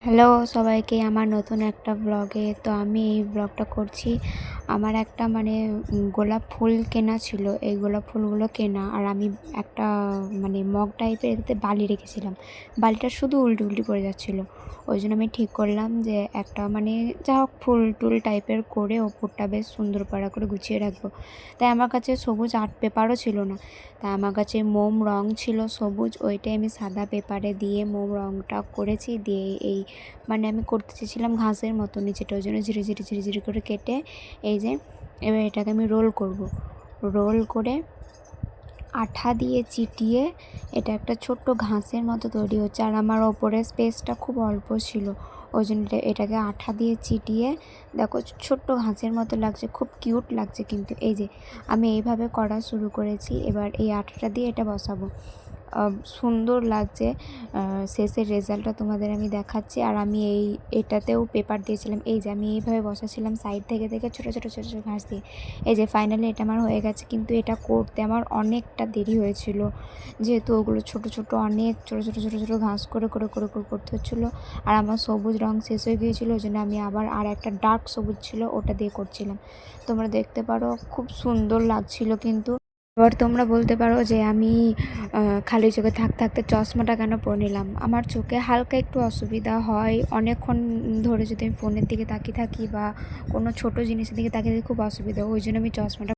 Hello সবাইকে আমার নতুন একটা ব্লগে। তো আমি এই ব্লগটা করছি। আমার একটা গোলাপ ফুল কেনা ছিল। এই গোলাপ ফুলগুলো কেনা, আর আমি একটা মগ টাইপের এতে বালি রেখেছিলাম। বালিটা শুধু উল্টি উল্টি পড়ে যাচ্ছিলো। ওই জন্য আমি ঠিক করলাম যে একটা যা হোক ফুল টুল টাইপের করে ওপরটা বেশ সুন্দর পাড়া করে গুছিয়ে রাখবো। তাই আমার কাছে সবুজ আর্ট পেপারও ছিল না, তাই আমার কাছে মোম রং ছিল সবুজ। ওইটাই আমি সাদা পেপারে দিয়ে মোম রংটা করেছি। দিয়ে এই আমি করতে চেয়েছিলাম ঘাসের মতো নিচেটা, ওই জন্য ঝিরি ঝিরি ঝিরি ঝিরি করে কেটে এই যে এবার এটাকে আমি রোল করব। রোল করে আঠা দিয়ে চিটিয়ে এটা একটা ছোট্ট ঘাসের মতো তৈরি হচ্ছে। আর আমার ওপরের স্পেসটা খুব অল্প ছিল, ওই জন্য এটাকে আঠা দিয়ে চিটিয়ে দেখো ছোট্ট ঘাসের মতো লাগছে, খুব কিউট লাগছে। কিন্তু এই যে আমি এইভাবে করা শুরু করেছি। এবার এই আঠাটা দিয়ে এটা বসাবো, সুন্দর লাগছে। শেষের রেজাল্টটা তোমাদের আমি দেখাচ্ছি। আর আমি এটাতেও পেপার দিয়েছিলাম। এই যে আমি এইভাবে বসাছিলাম সাইড থেকে থেকে ছোটো ছোটো ছোটো ছোটো ঘাস দিয়ে। এই যে ফাইনালি এটা আমার হয়ে গেছে, কিন্তু এটা করতে আমার অনেকটা দেরি হয়েছিল, যেহেতু ওগুলো ছোটো ছোটো অনেক ছোটো ছোটো ছোটো ছোটো ঘাস করে করে করে করে করতে হচ্ছিলো। আর আমার সবুজ রং শেষ হয়ে গিয়েছিলো, ওই জন্য আমি আবার আর একটা ডার্ক সবুজ ছিল ওটা দিয়ে করছিলাম। তোমরা দেখতে পারো খুব সুন্দর লাগছিল। কিন্তু এবার তোমরা বলতে পারো যে আমি খালি চোখে থাকতে চশমাটা কেন পরে নিলাম। আমার চোখে হালকা একটু অসুবিধা হয়, অনেকক্ষণ ধরে যদি আমি ফোনের দিকে তাকিয়ে থাকি বা কোনো ছোটো জিনিসের দিকে তাকিয়ে থাকি খুব অসুবিধা, ওই জন্য আমি চশমাটা